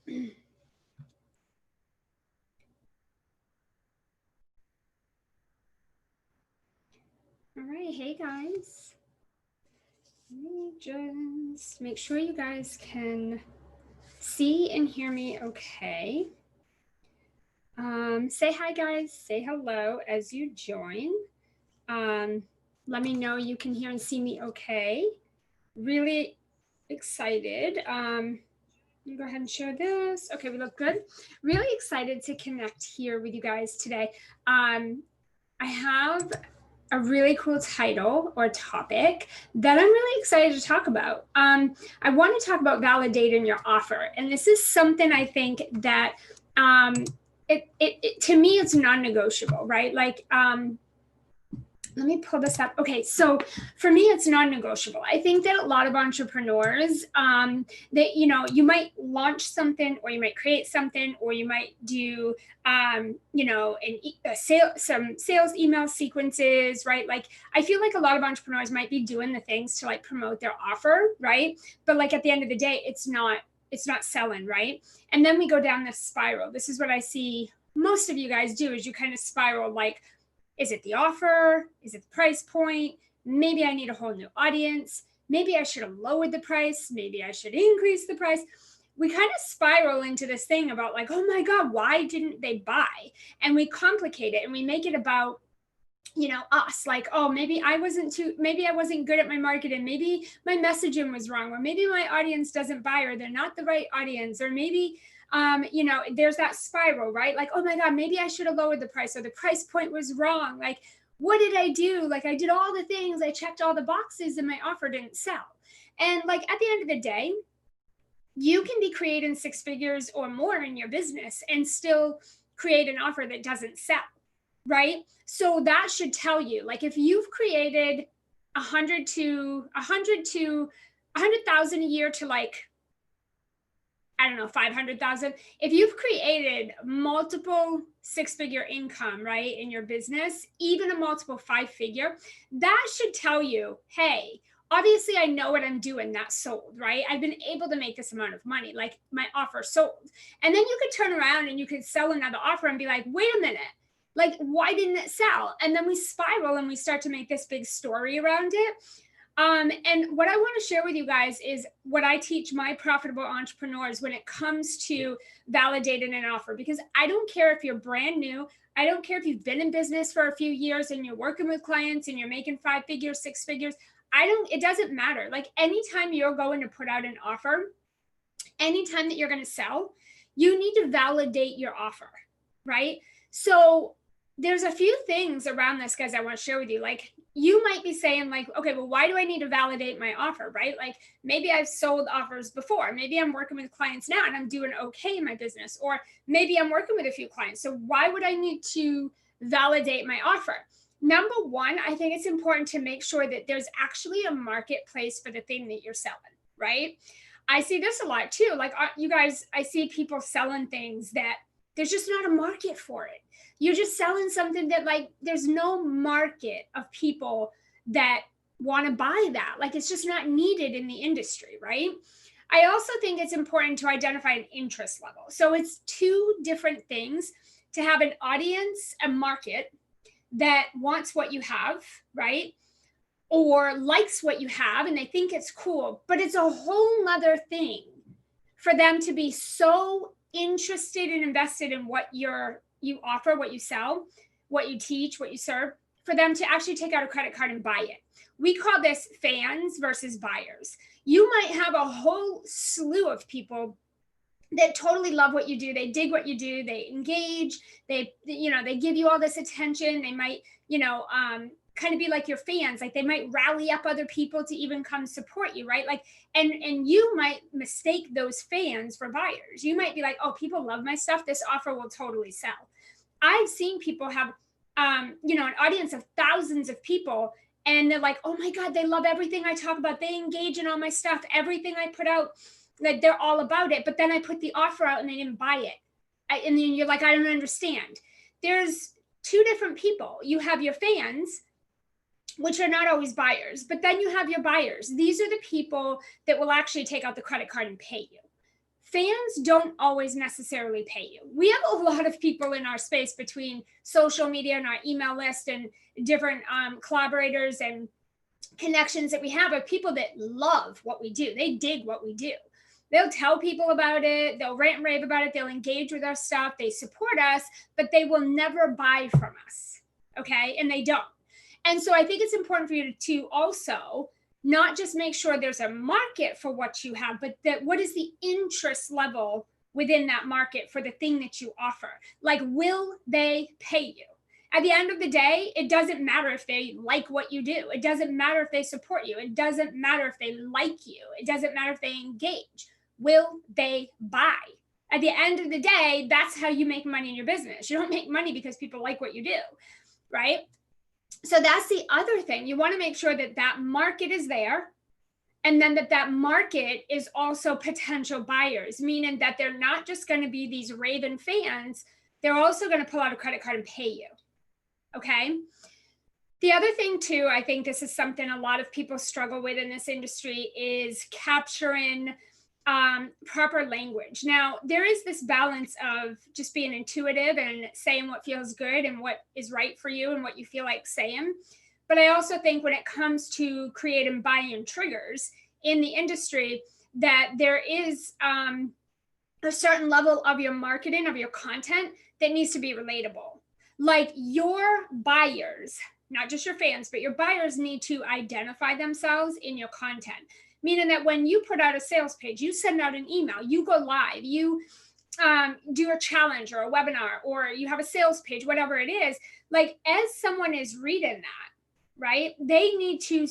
All right, hey guys. Let me just make sure you guys can see and hear me okay. Say hi, guys. Say hello as you join. Let me know you can hear and see me okay. Really excited. Go ahead and share this. Okay, we look good. Really excited to connect here with you guys today. I have a really cool title or topic that I'm really excited to talk about. I want to talk about validating your offer. And this is something I think that to me, it's non-negotiable, right? Like, let me pull this up. Okay, so for me, it's non-negotiable. I think that a lot of entrepreneurs, that you might launch something, or you might create something, or you might do, some sales email sequences, right? Like, I feel like a lot of entrepreneurs might be doing the things to like promote their offer, right? But like at the end of the day, it's not selling, right? And then we go down this spiral. This is what I see most of you guys do, is you kind of spiral like, is it the offer? Is it the price point? Maybe I need a whole new audience. Maybe I should have lowered the price. Maybe I should increase the price. We kind of spiral into this thing about like, oh my God, why didn't they buy? And we complicate it and we make it about, us, like, oh, maybe I wasn't good at my marketing. Maybe my messaging was wrong, or maybe my audience doesn't buy, or they're not the right audience, or maybe there's that spiral, right? Like, oh my God, maybe I should have lowered the price, or the price point was wrong. Like, what did I do? Like, I did all the things, I checked all the boxes, and my offer didn't sell. And like, at the end of the day, you can be creating six figures or more in your business and still create an offer that doesn't sell, right? So that should tell you, like, if you've created 100,000 a year to like, I don't know, 500,000. If you've created multiple six-figure income, right, in your business, even a multiple five-figure, that should tell you, hey, obviously I know what I'm doing, that sold, right? I've been able to make this amount of money, like my offer sold. And then you could turn around and you could sell another offer and be like, wait a minute, like, why didn't it sell? And then we spiral and we start to make this big story around it. And what I want to share with you guys is what I teach my profitable entrepreneurs when it comes to validating an offer, because I don't care if you're brand new. I don't care if you've been in business for a few years and you're working with clients and you're making 5 figures, 6 figures. It doesn't matter. Like, anytime you're going to put out an offer, anytime that you're going to sell, you need to validate your offer, right? So there's a few things around this, guys, I want to share with you. Like, you might be saying like, okay, well, why do I need to validate my offer, right? Like, maybe I've sold offers before. Maybe I'm working with clients now and I'm doing okay in my business, or maybe I'm working with a few clients. So why would I need to validate my offer? Number one, I think it's important to make sure that there's actually a marketplace for the thing that you're selling, right? I see this a lot too. Like, you guys, I see people selling things that there's just not a market for it. You're just selling something that, like, there's no market of people that want to buy that. Like, it's just not needed in the industry, right? I also think it's important to identify an interest level. So it's two different things: to have an audience, a market that wants what you have, right? Or likes what you have and they think it's cool, but it's a whole nother thing for them to be so interested and invested in what you offer, what you sell, what you teach, what you serve, for them to actually take out a credit card and buy it. We call this fans versus buyers. You might have a whole slew of people that totally love what you do. They dig what you do. They engage. They give you all this attention. They might, kind of be like your fans. Like, they might rally up other people to even come support you, right? Like, and you might mistake those fans for buyers. You might be like, oh, people love my stuff, this offer will totally sell. I've seen people have, an audience of thousands of people, and they're like, oh my God, they love everything I talk about. They engage in all my stuff, everything I put out, like, they're all about it. But then I put the offer out and they didn't buy it. And then you're like, I don't understand. There's two different people. You have your fans, which are not always buyers, but then you have your buyers. These are the people that will actually take out the credit card and pay you. fans don't always necessarily pay you. We have a lot of people in our space between social media and our email list and different collaborators and connections that we have of people that love what we do. They dig what we do. They'll tell people about it. They'll rant and rave about it. They'll engage with our stuff. They support us, but they will never buy from us. Okay. And they don't. And so I think it's important for you to also not just make sure there's a market for what you have, but that what is the interest level within that market for the thing that you offer? Like, will they pay you? At the end of the day, it doesn't matter if they like what you do. It doesn't matter if they support you. It doesn't matter if they like you. It doesn't matter if they engage. Will they buy? At the end of the day, that's how you make money in your business. You don't make money because people like what you do, right? So that's the other thing. You want to make sure that that market is there, and then that market is also potential buyers, meaning that they're not just going to be these raving fans. They're also going to pull out a credit card and pay you. Okay. The other thing too, I think this is something a lot of people struggle with in this industry, is capturing proper language. Now, there is this balance of just being intuitive and saying what feels good and what is right for you and what you feel like saying. But I also think when it comes to creating buy-in triggers in the industry, that there is a certain level of your marketing, of your content, that needs to be relatable. Like, your buyers, not just your fans, but your buyers need to identify themselves in your content. Meaning that when you put out a sales page, you send out an email, you go live, you do a challenge or a webinar, or you have a sales page, whatever it is, like, as someone is reading that, right, they need to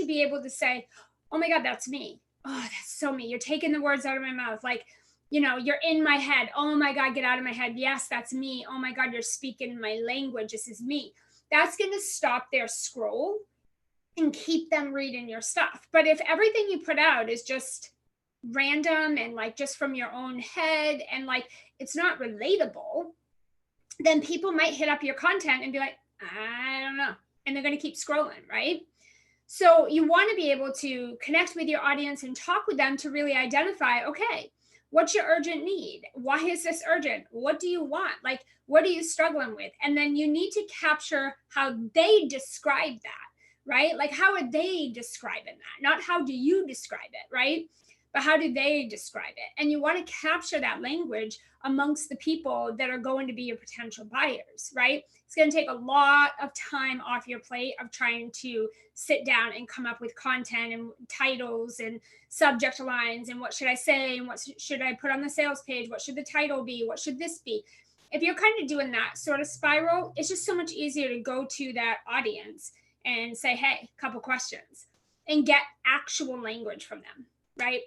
be able to say, oh my God, that's me. Oh, that's so me. You're taking the words out of my mouth. Like, you know, you're in my head. Oh my God, get out of my head. Yes, that's me. Oh my God, you're speaking my language. This is me. That's going to stop their scroll and keep them reading your stuff. But if everything you put out is just random and like just from your own head and like it's not relatable, then people might hit up your content and be like, I don't know. And they're going to keep scrolling, right? So you want to be able to connect with your audience and talk with them to really identify, okay, what's your urgent need? Why is this urgent? What do you want? Like, what are you struggling with? And then you need to capture how they describe that. Right? Like, how are they describing that? Not how do you describe it, right? But how do they describe it? And you want to capture that language amongst the people that are going to be your potential buyers, right? It's going to take a lot of time off your plate of trying to sit down and come up with content and titles and subject lines and what should I say and what should I put on the sales page? What should the title be? What should this be? If you're kind of doing that sort of spiral, it's just so much easier to go to that audience and say, hey, a couple questions, and get actual language from them, right?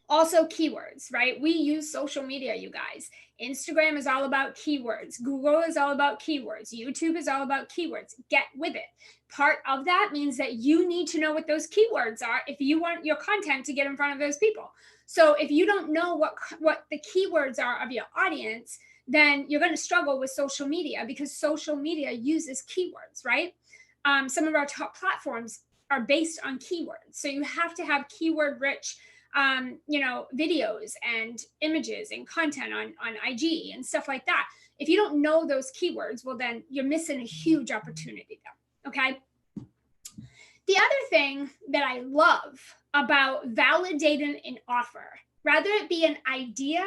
Also keywords, right? We use social media, you guys. Instagram is all about keywords. Google is all about keywords. YouTube is all about keywords. Get with it. Part of that means that you need to know what those keywords are if you want your content to get in front of those people. So if you don't know what the keywords are of your audience, then you're going to struggle with social media, because social media uses keywords, right? Some of our top platforms are based on keywords. So you have to have keyword rich, videos and images and content on IG and stuff like that. If you don't know those keywords, well, then you're missing a huge opportunity though. Okay. The other thing that I love about validating an offer, rather it be an idea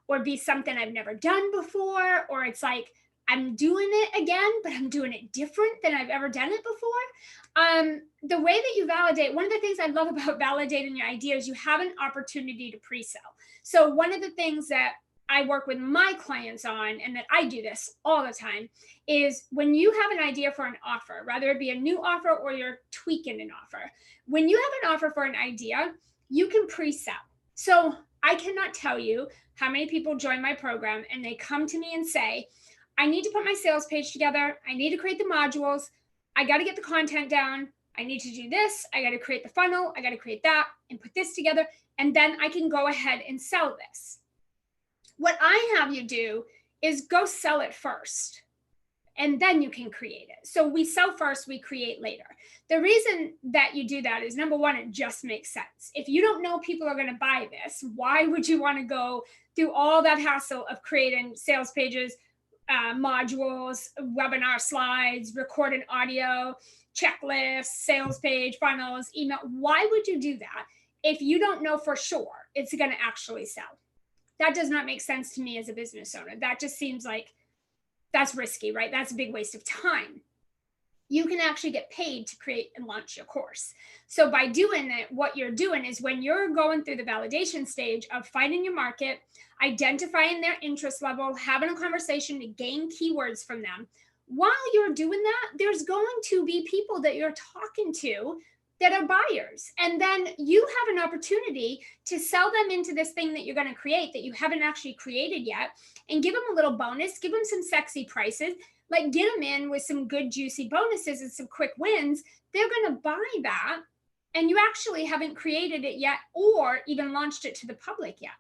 or be something I've never done before, or it's like, I'm doing it again, but I'm doing it different than I've ever done it before. The way that you validate, one of the things I love about validating your idea is you have an opportunity to pre-sell. So one of the things that I work with my clients on, and that I do this all the time, is when you have an idea for an offer, whether it be a new offer or you're tweaking an offer, when you have an offer for an idea, you can pre-sell. So I cannot tell you how many people join my program and they come to me and say, I need to put my sales page together. I need to create the modules. I got to get the content down. I need to do this. I got to create the funnel. I got to create that and put this together. And then I can go ahead and sell this. What I have you do is go sell it first. and then you can create it. So we sell first, we create later. The reason that you do that is, number one, it just makes sense. If you don't know people are going to buy this, why would you want to go through all that hassle of creating sales pages, modules, webinar slides, recorded audio, checklists, sales page, funnels, email? Why would you do that if you don't know for sure it's going to actually sell? That does not make sense to me as a business owner. That just seems like that's risky, right? That's a big waste of time. You can actually get paid to create and launch your course. So by doing it, what you're doing is, when you're going through the validation stage of finding your market, identifying their interest level, having a conversation to gain keywords from them, while you're doing that, there's going to be people that you're talking to that are buyers. And then you have an opportunity to sell them into this thing that you're going to create that you haven't actually created yet, and give them a little bonus, give them some sexy prices, like get them in with some good juicy bonuses and some quick wins. They're going to buy that, and you actually haven't created it yet or even launched it to the public yet.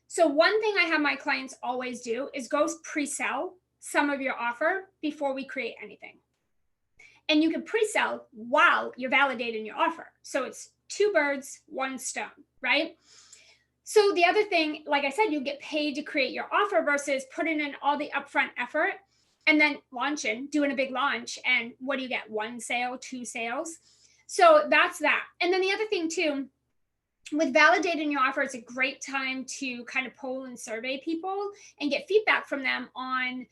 So one thing I have my clients always do is go pre-sell some of your offer before we create anything. And you can pre-sell while you're validating your offer. So it's two birds, one stone, right? So the other thing, like I said, you get paid to create your offer versus putting in all the upfront effort and then launching, doing a big launch. And what do you get? One sale, two sales. So that's that. And then the other thing too, with validating your offer, it's a great time to kind of poll and survey people and get feedback from them on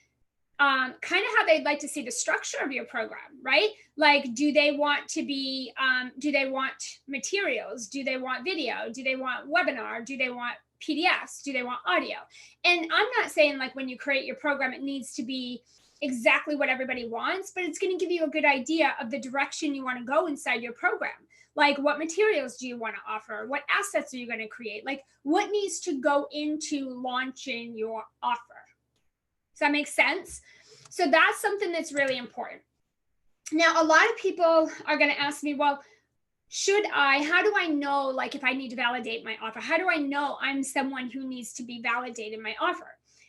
kind of how they'd like to see the structure of your program, right? Like, do they want to be, do they want materials? Do they want video? Do they want webinar? Do they want PDFs? Do they want audio? And I'm not saying like when you create your program, it needs to be exactly what everybody wants, but it's going to give you a good idea of the direction you want to go inside your program. Like, what materials do you want to offer? What assets are you going to create? Like, what needs to go into launching your offer? Does that make sense? So that's something that's really important. Now, a lot of people are going to ask me, well, how do I know, like, if I need to validate my offer? How do I know I'm someone who needs to be validating my offer?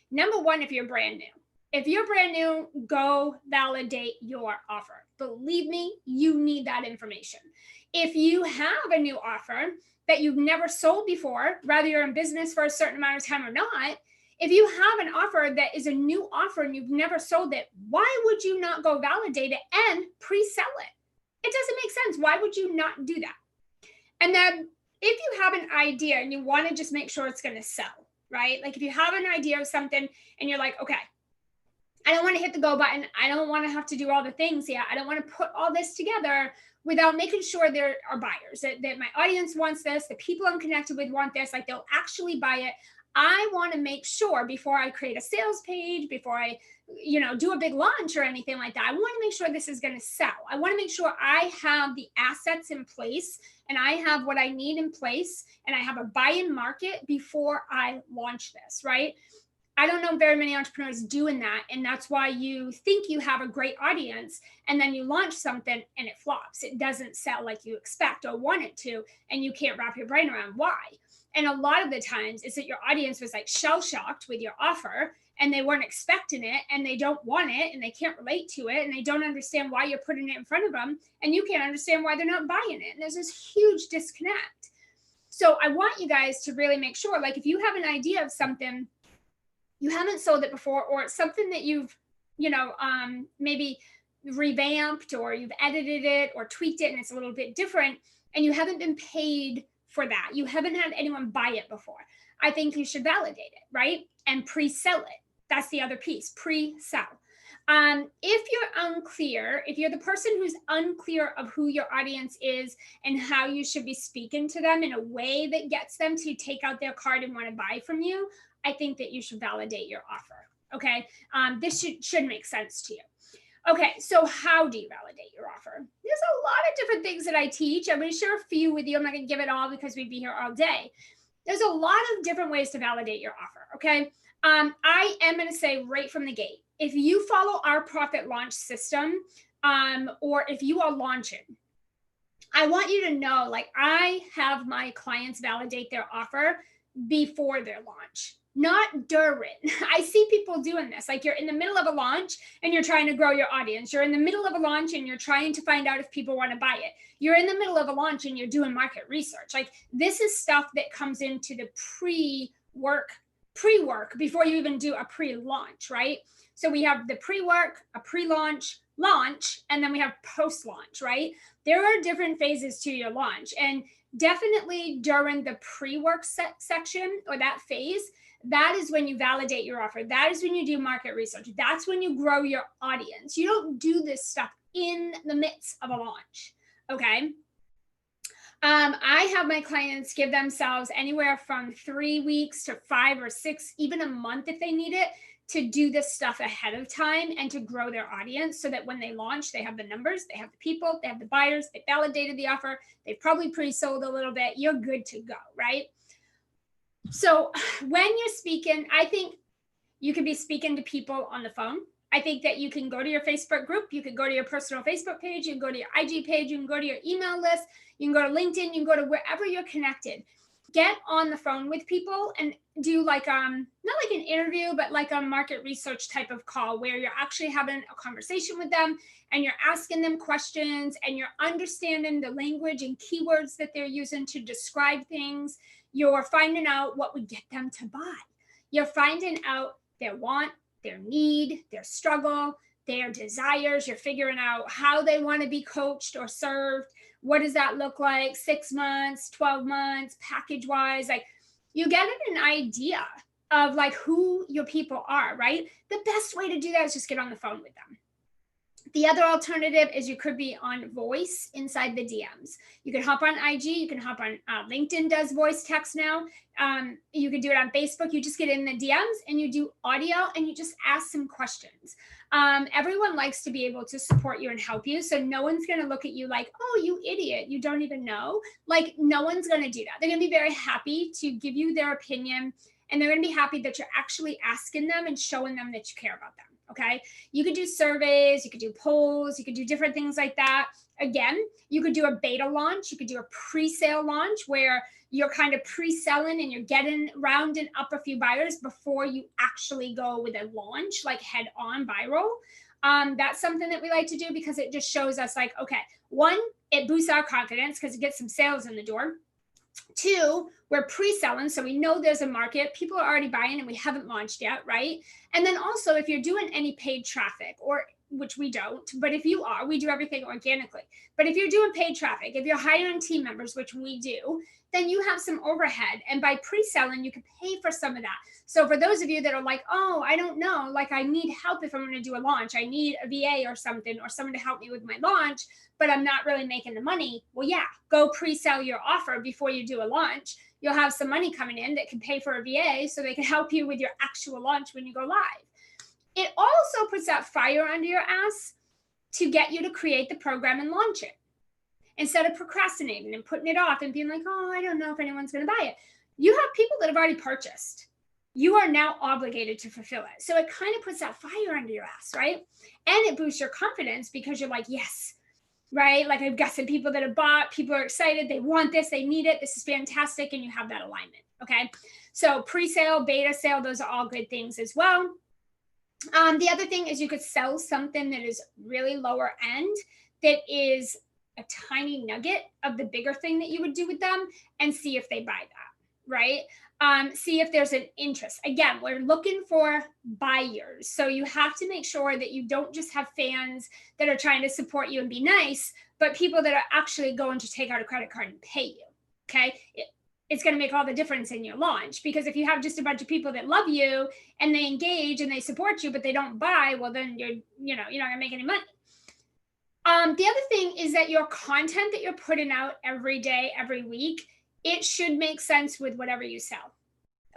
Number one, if you're brand new. If you're brand new, go validate your offer. Believe me, you need that information. If you have a new offer that you've never sold before, whether you're in business for a certain amount of time or not, if you have an offer that is a new offer and you've never sold it, why would you not go validate it and pre-sell it? It doesn't make sense. Why would you not do that? And then if you have an idea and you want to just make sure it's going to sell, right? Like if you have an idea of something and you're like, okay, I don't want to hit the go button. I don't want to have to do all the things yet. I don't want to put all this together without making sure there are buyers, that my audience wants this, the people I'm connected with want this, like they'll actually buy it. I want to make sure before I create a sales page, before I, do a big launch or anything like that, I want to make sure this is going to sell. I want to make sure I have the assets in place and I have what I need in place and I have a buy-in market before I launch this, right? I don't know very many entrepreneurs doing that. And that's why you think you have a great audience and then you launch something and it flops. It doesn't sell like you expect or want it to, and you can't wrap your brain around why. And a lot of the times it's that your audience was like shell shocked with your offer and they weren't expecting it and they don't want it and they can't relate to it and they don't understand why you're putting it in front of them and you can't understand why they're not buying it. And there's this huge disconnect. So I want you guys to really make sure, like if you have an idea of something, you haven't sold it before, or it's something that you've, maybe revamped or you've edited it or tweaked it and it's a little bit different and you haven't been paid for that. You haven't had anyone buy it before. I think you should validate it, right? And pre-sell it. That's the other piece, pre-sell. If you're unclear, if you're the person who's unclear of who your audience is and how you should be speaking to them in a way that gets them to take out their card and want to buy from you, I think that you should validate your offer. Okay. This should make sense to you. Okay. So how do you validate your offer? There's a lot of different things that I teach. I'm going to share a few with you. I'm not going to give it all because we'd be here all day. There's a lot of different ways to validate your offer. Okay. I am going to say right from the gate, if you follow our profit launch system, or if you are launching, I want you to know, like I have my clients validate their offer before their launch. not during. I see people doing this. Like, you're in the middle of a launch and you're trying to grow your audience. You're in the middle of a launch and you're trying to find out if people want to buy it. You're in the middle of a launch and you're doing market research. Like, this is stuff that comes into the pre-work before you even do a pre-launch, right? So we have the pre-work, a pre-launch, launch, and then we have post-launch, right? There are different phases to your launch. And definitely during the pre-work section, or that phase, that is when you validate your offer. That is when you do market research. That's when you grow your audience. You don't do this stuff in the midst of a launch, okay? I have my clients give themselves anywhere from 3 weeks to 5 or 6, even a month if they need it, to do this stuff ahead of time and to grow their audience, so that when they launch, they have the numbers, they have the people, they have the buyers, they validated the offer, they've probably pre-sold a little bit, you're good to go, right? So when you're speaking, I think you could be speaking to people on the phone. I think that you can go to your Facebook group, you could go to your personal Facebook page, you can go to your IG page, you can go to your email list, you can go to LinkedIn, you can go to wherever you're connected. Get on the phone with people and do like not like an interview, but like a market research type of call where you're actually having a conversation with them and you're asking them questions and you're understanding the language and keywords that they're using to describe things. You're finding out what would get them to buy. You're finding out their want, their need, their struggle, their desires. You're figuring out how they want to be coached or served. What does that look like? 6 months, 12 months, package wise? Like, you get an idea of like who your people are, right? The best way to do that is just get on the phone with them. The other alternative is you could be on voice inside the DMs. You can hop on IG, you can hop on LinkedIn does voice text now. You can do it on Facebook. You just get in the DMs and you do audio and you just ask some questions. Everyone likes to be able to support you and help you. So no one's going to look at you like, oh, you idiot, you don't even know. Like, no one's going to do that. They're going to be very happy to give you their opinion. And they're going to be happy that you're actually asking them and showing them that you care about them. Okay. You could do surveys, you could do polls, you could do different things like that. Again, you could do a beta launch. You could do a pre-sale launch where you're kind of pre-selling and you're getting rounding up a few buyers before you actually go with a launch, like head on viral. That's something that we like to do because it just shows us like, okay, one, it boosts our confidence because it gets some sales in the door. 2, we're pre-selling, so we know there's a market. People are already buying and we haven't launched yet, right? And then also, if you're doing any paid traffic, or which we don't, but if you are, we do everything organically. But if you're doing paid traffic, if you're hiring team members, which we do, then you have some overhead. And by pre-selling, you can pay for some of that. So for those of you that are like, oh, I don't know, like I need help if I'm going to do a launch. I need a VA or something, or someone to help me with my launch, but I'm not really making the money. Well, yeah, go pre-sell your offer before you do a launch. You'll have some money coming in that can pay for a VA so they can help you with your actual launch when you go live. It also puts that fire under your ass to get you to create the program and launch it. Instead of procrastinating and putting it off and being like, oh, I don't know if anyone's going to buy it. You have people that have already purchased. You are now obligated to fulfill it. So it kind of puts that fire under your ass, right? And it boosts your confidence because you're like, yes, right? Like, I've got some people that have bought, people are excited, they want this, they need it, this is fantastic, and you have that alignment, okay? So pre-sale, beta sale, those are all good things as well. The other thing is you could sell something that is really lower end, that is a tiny nugget of the bigger thing that you would do with them, and see if they buy that, right? See if there's an interest. Again, we're looking for buyers. So you have to make sure that you don't just have fans that are trying to support you and be nice, but people that are actually going to take out a credit card and pay you, okay? It's going to make all the difference in your launch, because if you have just a bunch of people that love you and they engage and they support you, but they don't buy, well, then you're not going to make any money. The other thing is that your content that you're putting out every day, every week, it should make sense with whatever you sell.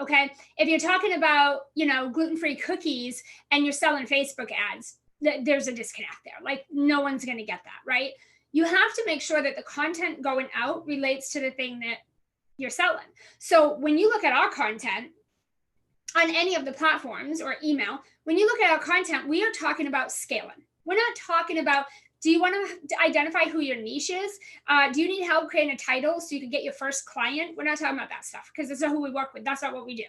Okay. If you're talking about, gluten-free cookies and you're selling Facebook ads, there's a disconnect there. Like, no one's going to get that, right? You have to make sure that the content going out relates to the thing that you're selling. So when you look at our content on any of the platforms or email, when you look at our content, we are talking about scaling. We're not talking about, do you want to identify who your niche is? Do you need help creating a title so you can get your first client? We're not talking about that stuff, because that's not who we work with. That's not what we do.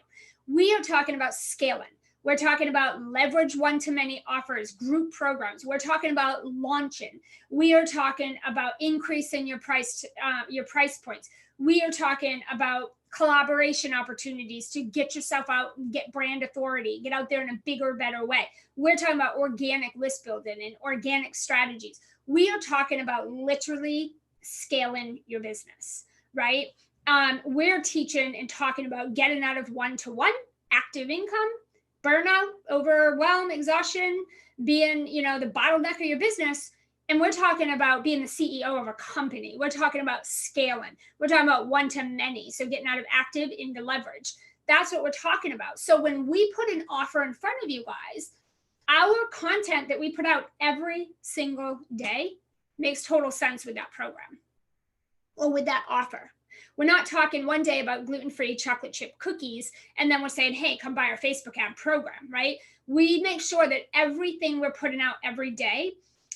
We are talking about scaling. We're talking about leverage one-to-many offers, group programs. We're talking about launching. We are talking about increasing your price points. We are talking about collaboration opportunities to get yourself out and get brand authority, get out there in a bigger, better way. We're talking about organic list building and organic strategies. We are talking about literally scaling your business, right? We're teaching and talking about getting out of one-to-one active income, burnout, overwhelm, exhaustion, being, the bottleneck of your business. And we're talking about being the CEO of a company. We're talking about scaling. We're talking about one-to-many. So getting out of active into leverage. That's what we're talking about. So when we put an offer in front of you guys, our content that we put out every single day makes total sense with that program or with that offer. We're not talking one day about gluten-free chocolate chip cookies, and then we're saying, hey, come buy our Facebook ad program, right? We make sure that everything we're putting out every day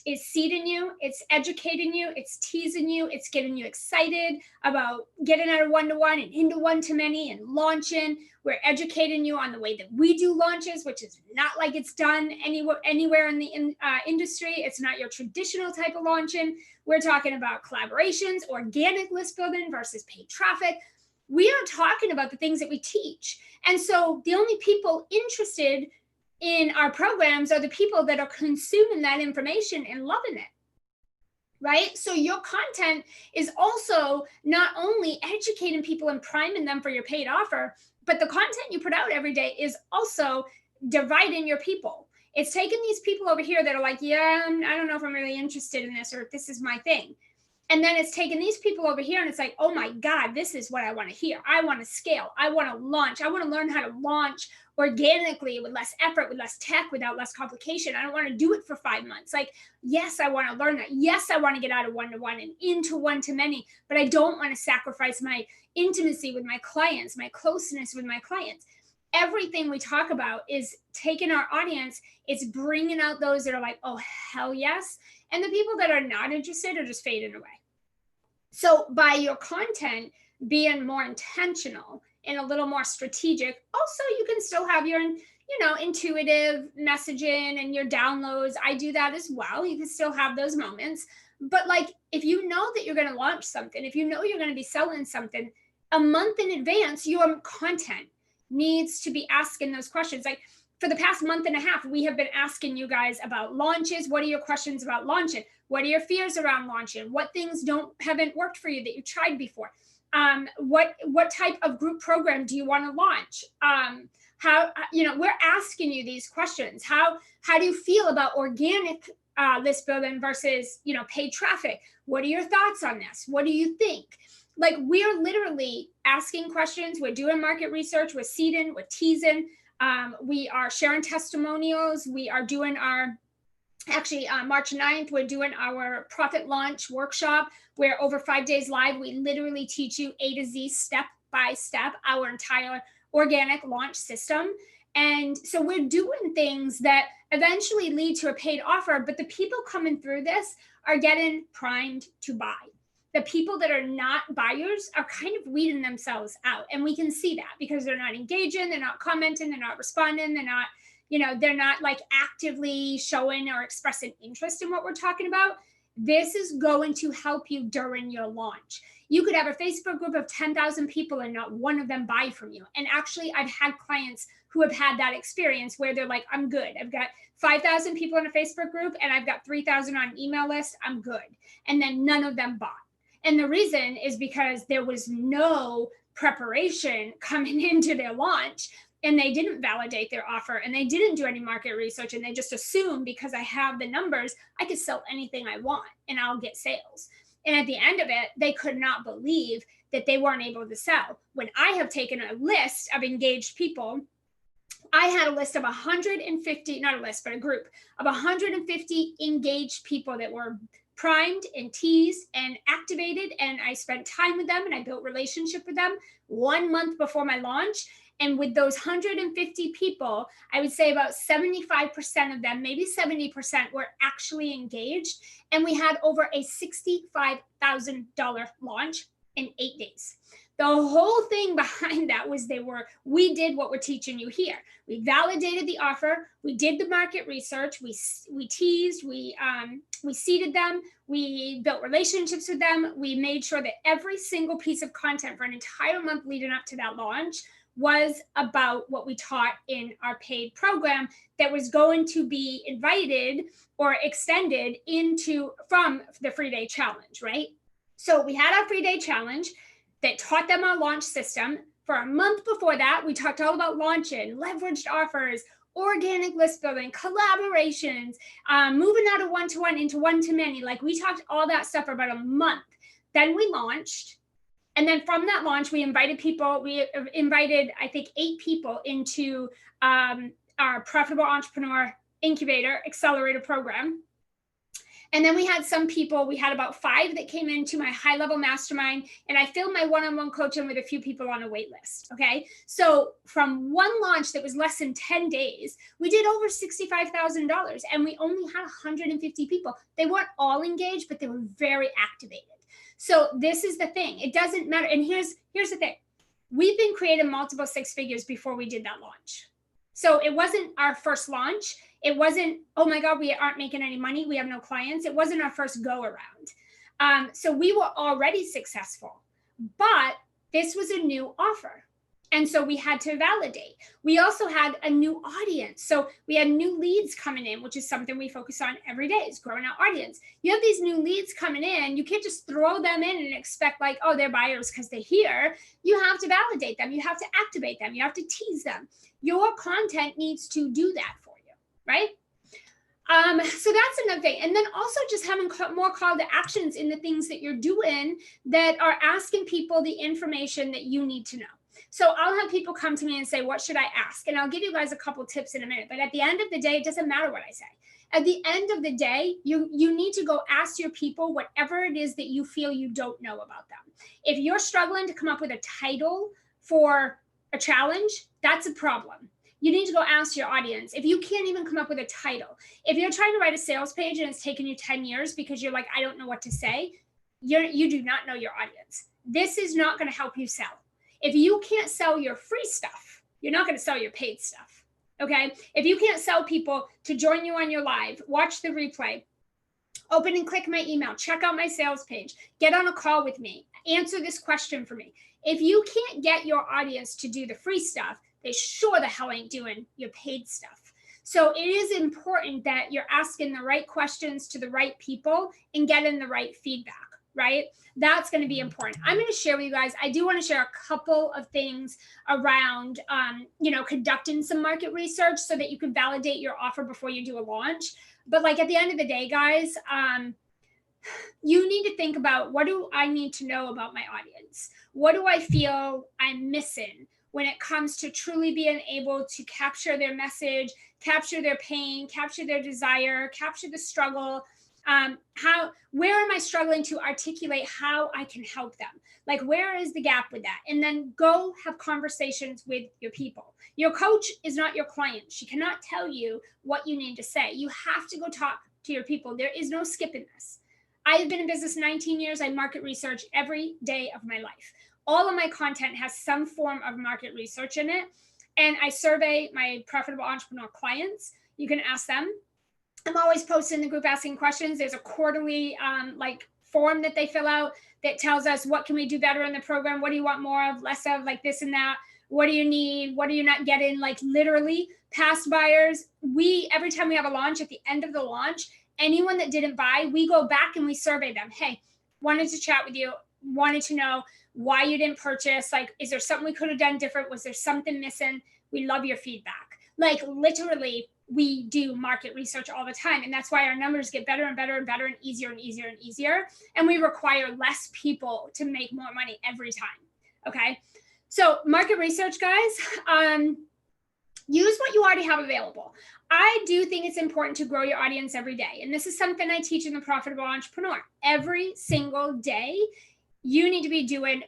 is seeding you, it's educating you, it's teasing you, it's getting you excited about getting out of one-to-one and into one-to-many and launching. We're educating you on the way that we do launches, which is not like it's done anywhere in the industry. It's not your traditional type of launching. We're talking about collaborations, organic list building versus paid traffic. We are talking about the things that we teach. And so the only people interested in our programs are the people that are consuming that information and loving it, right? So your content is also not only educating people and priming them for your paid offer, but the content you put out every day is also dividing your people. It's taking these people over here that are like, yeah, I don't know if I'm really interested in this or if this is my thing. And then it's taking these people over here and it's like, oh my God, this is what I want to hear. I want to scale. I want to launch. I want to learn how to launch organically with less effort, with less tech, without less complication. I don't want to do it for 5 months. Like, yes, I want to learn that. Yes, I want to get out of one-to-one and into one-to-many, but I don't want to sacrifice my intimacy with my clients, my closeness with my clients. Everything we talk about is taking our audience, it's bringing out those that are like, oh, hell yes. And the people that are not interested are just fading away. So by your content being more intentional and a little more strategic, also you can still have your, intuitive messaging and your downloads. I do that as well. You can still have those moments. But like, if you know that you're going to launch something, if you know you're going to be selling something a month in advance, your content needs to be asking those questions. Like for the past month and a half, we have been asking you guys about launches. What are your questions about launching? What are your fears around launching? What things haven't worked for you that you tried before? What type of group program do you want to launch? We're asking you these questions. How do you feel about organic list building versus, paid traffic? What are your thoughts on this? What do you think? Like, we're literally asking questions. We're doing market research. We're seeding. We're teasing. We are sharing testimonials. We are doing March 9th, we're doing our profit launch workshop where over 5 days live, we literally teach you A to Z, step by step, our entire organic launch system. And so we're doing things that eventually lead to a paid offer, but the people coming through this are getting primed to buy. The people that are not buyers are kind of weeding themselves out. And we can see that because they're not engaging, they're not commenting, they're not responding, they're not like actively showing or expressing interest in what we're talking about. This is going to help you during your launch. You could have a Facebook group of 10,000 people and not one of them buy from you. And actually, I've had clients who have had that experience where they're like, I'm good. I've got 5,000 people in a Facebook group and I've got 3,000 on an email list. I'm good. And then none of them bought. And the reason is because there was no preparation coming into their launch. And they didn't validate their offer and they didn't do any market research. And they just assumed because I have the numbers, I could sell anything I want and I'll get sales. And at the end of it, they could not believe that they weren't able to sell. When I have taken a list of engaged people, I had a list of 150, not a list, but a group of 150 engaged people that were primed and teased and activated. And I spent time with them and I built relationship with them 1 month before my launch. And with those 150 people, I would say about 75% of them, maybe 70% were actually engaged. And we had over a $65,000 launch in 8 days. The whole thing behind that was we did what we're teaching you here. We validated the offer. We did the market research. We teased, we seeded them. We built relationships with them. We made sure that every single piece of content for an entire month leading up to that launch was about what we taught in our paid program that was going to be invited or extended from the free day challenge, right? So we had our free day challenge that taught them our launch system. For a month before that, we talked all about launching, leveraged offers, organic list building, collaborations, moving out of one-to-one into one-to-many. Like, we talked all that stuff for about a month. Then we launched. And then from that launch, we invited people. We invited, I think, 8 people into our Profitable Entrepreneur Incubator Accelerator program. And then we had some people, we had about 5 that came into my high level mastermind, and I filled my one-on-one coaching with a few people on a wait list. Okay. So from one launch that was less than 10 days, we did over $65,000, and we only had 150 people. They weren't all engaged, but they were very activated. So this is the thing. It doesn't matter. And here's the thing. We've been creating multiple 6 figures before we did that launch. So it wasn't our first launch. It wasn't, oh my God, we aren't making any money. We have no clients. It wasn't our first go around. So we were already successful, but this was a new offer. And so we had to validate. We also had a new audience. So we had new leads coming in, which is something we focus on every day, is growing our audience. You have these new leads coming in. You can't just throw them in and expect like, oh, they're buyers because they're here. You have to validate them. You have to activate them. You have to tease them. Your content needs to do that for you, right? So that's another thing. And then also just having more call to actions in the things that you're doing that are asking people the information that you need to know. So I'll have people come to me and say, what should I ask? And I'll give you guys a couple tips in a minute. But at the end of the day, it doesn't matter what I say. At the end of the day, you need to go ask your people whatever it is that you feel you don't know about them. If you're struggling to come up with a title for a challenge, that's a problem. You need to go ask your audience. If you can't even come up with a title, if you're trying to write a sales page and it's taken you 10 years because you're like, I don't know what to say, you do not know your audience. This is not going to help you sell. If you can't sell your free stuff, you're not going to sell your paid stuff. Okay. If you can't sell people to join you on your live, watch the replay, open and click my email, check out my sales page, get on a call with me, answer this question for me. If you can't get your audience to do the free stuff, they sure the hell ain't doing your paid stuff. So it is important that you're asking the right questions to the right people and getting the right feedback, right? That's going to be important. I'm going to share with you guys. I do want to share a couple of things around, conducting some market research so that you can validate your offer before you do a launch. But like at the end of the day, guys, you need to think about, what do I need to know about my audience? What do I feel I'm missing when it comes to truly being able to capture their message, capture their pain, capture their desire, capture the struggle? Where am I struggling to articulate how I can help them? Like, where is the gap with that? And then go have conversations with your people. Your coach is not your client. She cannot tell you what you need to say. You have to go talk to your people. There is no skipping this. I have been in business 19 years. I market research every day of my life. All of my content has some form of market research in it. And I survey my profitable entrepreneur clients. You can ask them. I'm always posting in the group asking questions. There's a quarterly form that they fill out that tells us, what can we do better in the program? What do you want more of, less of, like this and that? What do you need? What are you not getting? Like, literally, past buyers, every time we have a launch, at the end of the launch, anyone that didn't buy, we go back and we survey them. Hey, wanted to chat with you, wanted to know why you didn't purchase. Like, is there something we could have done different? Was there something missing? We love your feedback. Like, literally, we do market research all the time. And that's why our numbers get better and better and better and easier and easier and easier. And we require less people to make more money every time. Okay. So market research, guys, use what you already have available. I do think it's important to grow your audience every day. And this is something I teach in the Profitable Entrepreneur. Every single day, you need to be doing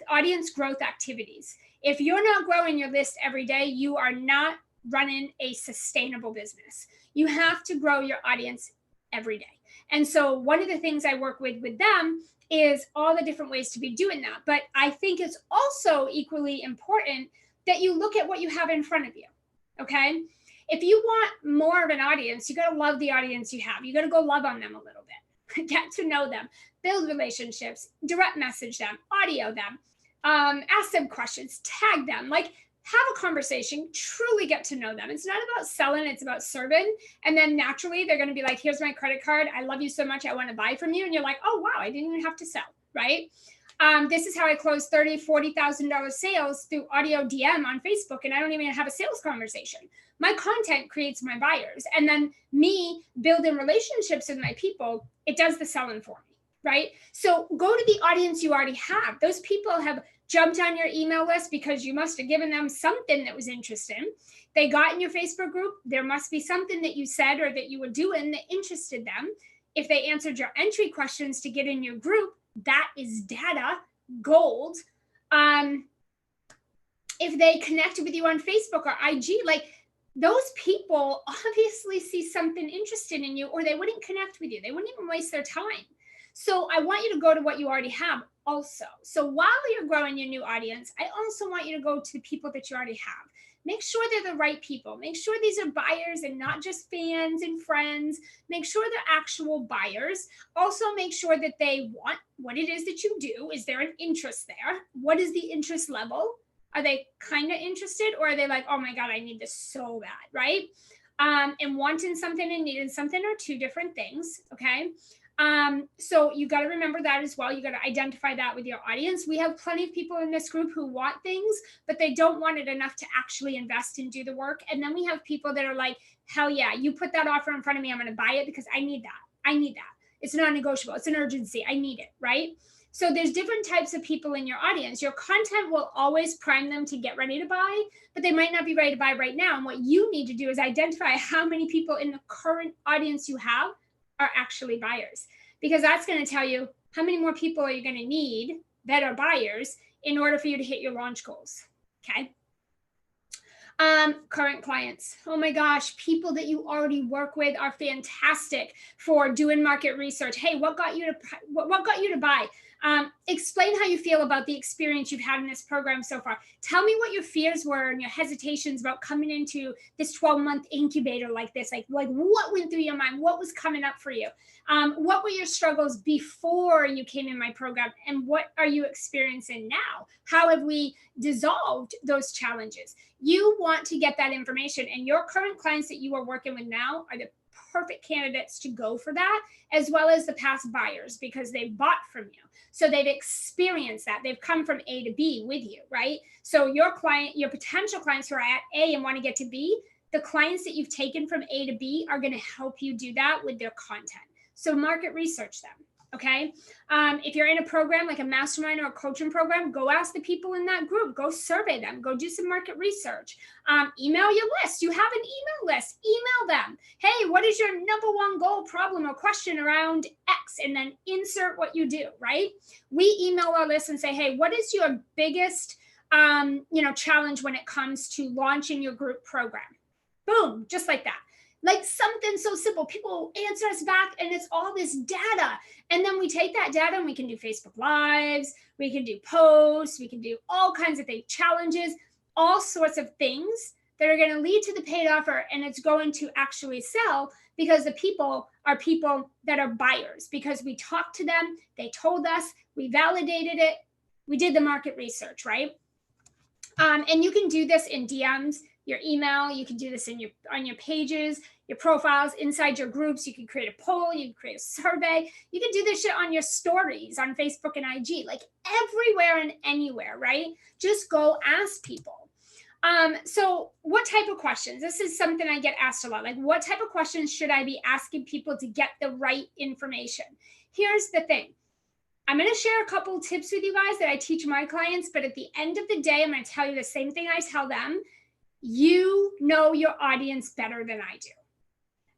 audience growth activities. If you're not growing your list every day, you are not running a sustainable business. You have to grow your audience every day. And so one of the things I work with them is all the different ways to be doing that. But I think it's also equally important that you look at what you have in front of you. Okay. If you want more of an audience, you got to love the audience you have. You got to go love on them a little bit, get to know them, build relationships, direct message them, audio them, ask them questions, tag them, like have a conversation, truly get to know them. It's not about selling, it's about serving. And then naturally they're going to be like, here's my credit card. I love you so much. I want to buy from you. And you're like, oh, wow, I didn't even have to sell. Right. This is how I closed $30,000, $40,000 sales through audio DM on Facebook. And I don't even have a sales conversation. My content creates my buyers. And then me building relationships with my people, it does the selling for me. Right. So go to the audience you already have. Those people have jumped on your email list because you must have given them something that was interesting. They got in your Facebook group. There must be something that you said or that you were doing that interested them. If they answered your entry questions to get in your group, that is data gold. If they connected with you on Facebook or IG, like those people obviously see something interesting in you, or they wouldn't connect with you. They wouldn't even waste their time. So I want you to go to what you already have also. So while you're growing your new audience, I also want you to go to the people that you already have. Make sure they're the right people. Make sure these are buyers and not just fans and friends. Make sure they're actual buyers. Also make sure that they want what it is that you do. Is there an interest there? What is the interest level? Are they kind of interested, or are they like, oh my God, I need this so bad, right? And wanting something and needing something are two different things, okay? So you got to remember that as well. You got to identify that with your audience. We have plenty of people in this group who want things, but they don't want it enough to actually invest and do the work. And then we have people that are like, hell yeah, you put that offer in front of me, I'm going to buy it because I need that. I need that. It's non-negotiable. It's an urgency. I need it, right? So there's different types of people in your audience. Your content will always prime them to get ready to buy, but they might not be ready to buy right now. And what you need to do is identify how many people in the current audience you have are actually buyers, because that's going to tell you how many more people are you going to need that are buyers in order for you to hit your launch goals. Okay. Current clients. Oh my gosh, people that you already work with are fantastic for doing market research. Hey, what got you to buy? Explain how you feel about the experience you've had in this program so far. Tell me what your fears were and your hesitations about coming into this 12-month incubator like this. Like what went through your mind? What was coming up for you? What were your struggles before you came in my program? And what are you experiencing now? How have we dissolved those challenges? You want to get that information, and your current clients that you are working with now are the perfect candidates to go for that, as well as the past buyers, because they've bought from you. So they've experienced that. They've come from A to B with you, right? So your potential clients who are at A and want to get to B, the clients that you've taken from A to B are going to help you do that with their content. So market research them. Okay. If you're in a program like a mastermind or a coaching program, go ask the people in that group, go survey them, go do some market research, email your list. You have an email list, email them. Hey, what is your number one goal, problem, or question around X? And then insert what you do, right? We email our list and say, hey, what is your biggest, challenge when it comes to launching your group program? Boom, just like that. Like something so simple. People answer us back and it's all this data. And then we take that data and we can do Facebook Lives, we can do posts, we can do all kinds of things, challenges, all sorts of things that are going to lead to the paid offer. And it's going to actually sell because the people are people that are buyers, because we talked to them, they told us, we validated it, we did the market research, right? And you can do this in DMs, your email, you can do this on your pages, your profiles, inside your groups. You can create a poll, you can create a survey, you can do this shit on your stories on Facebook and IG, like everywhere and anywhere, right? Just go ask people. So what type of questions? This is something I get asked a lot. Like, what type of questions should I be asking people to get the right information? Here's the thing. I'm going to share a couple tips with you guys that I teach my clients, but at the end of the day, I'm going to tell you the same thing I tell them. You know your audience better than I do.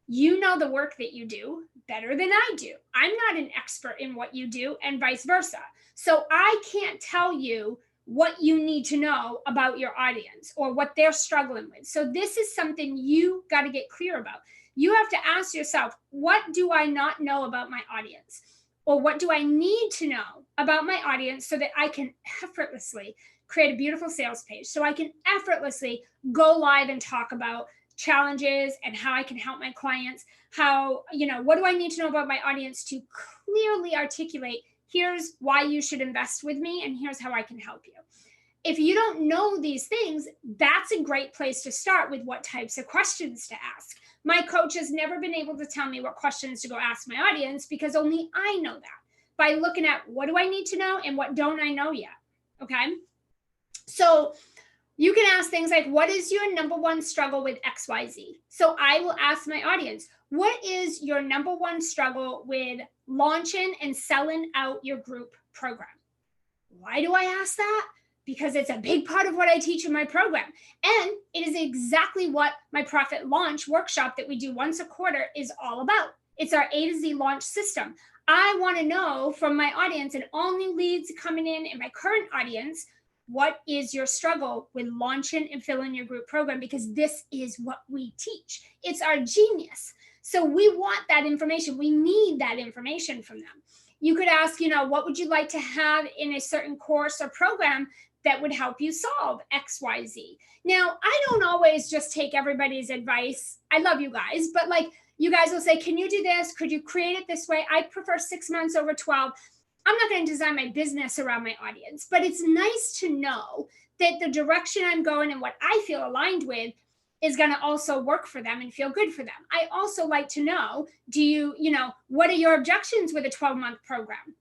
You know the work that you do better than I do. I'm not an expert in what you do, and vice versa. So I can't tell you what you need to know about your audience or what they're struggling with. So this is something you got to get clear about. You have to ask yourself, what do I not know about my audience? Or what do I need to know about my audience so that I can effortlessly create a beautiful sales page, so I can effortlessly go live and talk about challenges and how I can help my clients, how, what do I need to know about my audience to clearly articulate, here's why you should invest with me, and here's how I can help you. If you don't know these things, that's a great place to start with what types of questions to ask. My coach has never been able to tell me what questions to go ask my audience because only I know that by looking at what do I need to know and what don't I know yet. Okay. So you can ask things like, what is your number one struggle with XYZ? So I will ask my audience, what is your number one struggle with launching and selling out your group program? Why do I ask that? Because it's a big part of what I teach in my program. And it is exactly what my Profit Launch workshop that we do once a quarter is all about. It's our A to Z launch system. I want to know from my audience and all new leads coming in my current audience, what is your struggle with launching and filling your group program? Because this is what we teach. It's our genius. So we want that information. We need that information from them. You could ask, what would you like to have in a certain course or program that would help you solve XYZ? Now, I don't always just take everybody's advice. I love you guys, but you guys will say, can you do this? Could you create it this way? I prefer 6 months over 12. I'm not going to design my business around my audience, but it's nice to know that the direction I'm going and what I feel aligned with is going to also work for them and feel good for them. I also like to know, what are your objections with a 12-month program?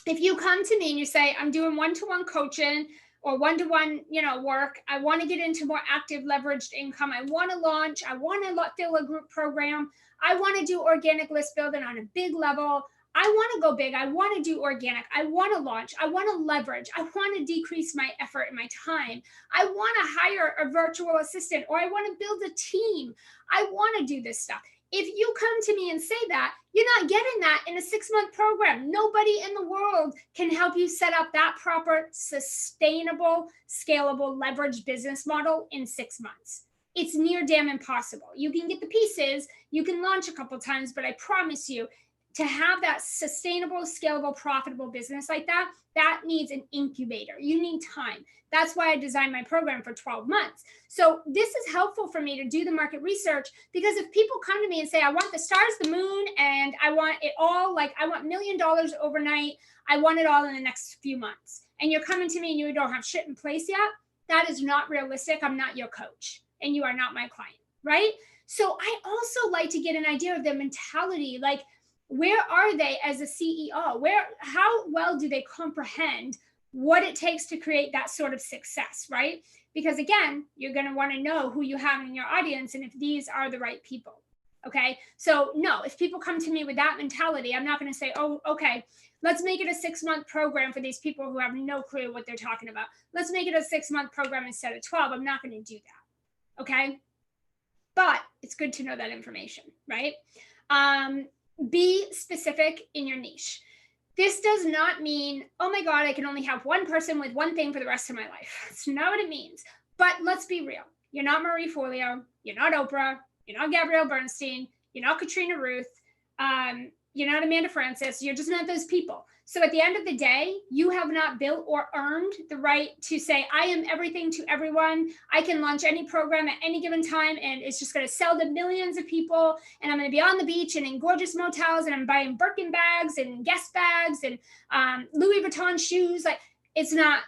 If you come to me and you say, I'm doing one-to-one coaching or one-to-one, work, I want to get into more active leveraged income. I want to launch. I want to fill a group program. I want to do organic list building on a big level. I want to go big. I want to do organic. I want to launch. I want to leverage. I want to decrease my effort and my time. I want to hire a virtual assistant, or I want to build a team. I want to do this stuff. If you come to me and say that, you're not getting that in a 6-month program. Nobody in the world can help you set up that proper, sustainable, scalable, leveraged business model in 6 months. It's near damn impossible. You can get the pieces, you can launch a couple times, but I promise you, to have that sustainable, scalable, profitable business like that, that needs an incubator. You need time. That's why I designed my program for 12 months. So this is helpful for me to do the market research, because if people come to me and say, I want the stars, the moon, and I want it all, I want $1 million overnight, I want it all in the next few months, and you're coming to me and you don't have shit in place yet, that is not realistic. I'm not your coach and you are not my client, right? So I also like to get an idea of their mentality. Where are they as a CEO? How well do they comprehend what it takes to create that sort of success, right? Because again, you're going to want to know who you have in your audience and if these are the right people. Okay. So no, if people come to me with that mentality, I'm not going to say, oh, okay, let's make it a 6-month program for these people who have no clue what they're talking about. Let's make it a 6-month program instead of 12. I'm not going to do that. Okay. But it's good to know that information, right? Be specific in your niche. This does not mean, oh my God, I can only help one person with one thing for the rest of my life. That's not what it means. But let's be real. You're not Marie Forleo. You're not Oprah. You're not Gabrielle Bernstein. You're not Katrina Ruth. You're not Amanda Francis. You're just not those people. So at the end of the day, you have not built or earned the right to say, I am everything to everyone. I can launch any program at any given time, and it's just going to sell to millions of people. And I'm going to be on the beach and in gorgeous motels, and I'm buying Birkin bags and Guess bags and Louis Vuitton shoes. That is not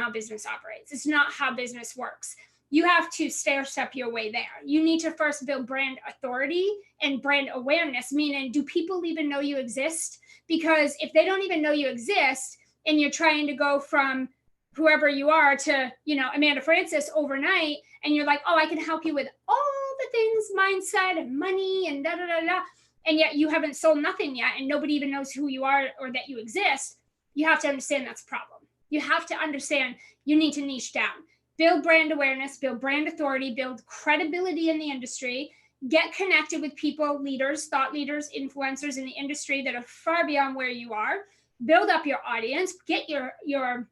how business operates. It's not how business works. You have to stair-step your way there. You need to first build brand authority and brand awareness, meaning, do people even know you exist? Because if they don't even know you exist and you're trying to go from whoever you are to, Amanda Francis overnight, and you're like, oh, I can help you with all the things, mindset and money and da-da-da-da, and yet you haven't sold nothing yet and nobody even knows who you are or that you exist, you have to understand that's a problem. You have to understand you need to niche down. Build brand awareness, build brand authority, build credibility in the industry, get connected with people, leaders, thought leaders, influencers in the industry that are far beyond where you are, build up your audience, get your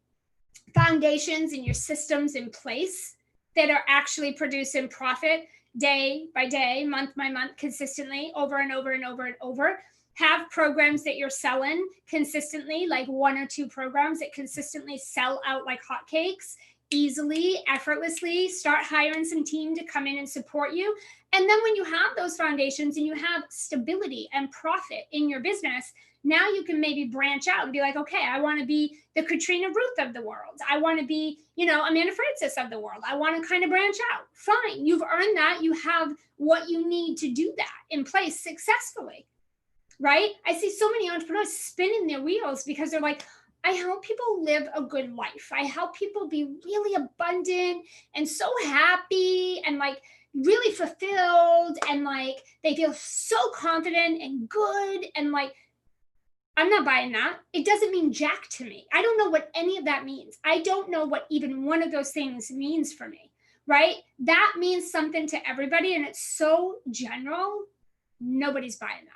foundations and your systems in place that are actually producing profit. day by day, month by month, consistently, over and over and over and over. Have programs that you're selling consistently, like 1 or 2 programs that consistently sell out like hotcakes, easily, effortlessly. Start hiring some team to come in and support you. And then when you have those foundations and you have stability and profit in your business, now you can maybe branch out and be like, okay, I want to be the Katrina Ruth of the world. I want to be, Amanda Francis of the world. I want to kind of branch out. Fine. You've earned that. You have what you need to do that in place successfully, right? I see so many entrepreneurs spinning their wheels because they're like, I help people live a good life. I help people be really abundant and so happy and like really fulfilled, and like they feel so confident and good, and like, I'm not buying that. It doesn't mean jack to me. I don't know what any of that means. I don't know what even one of those things means for me, right? That means something to everybody, and it's so general. Nobody's buying that.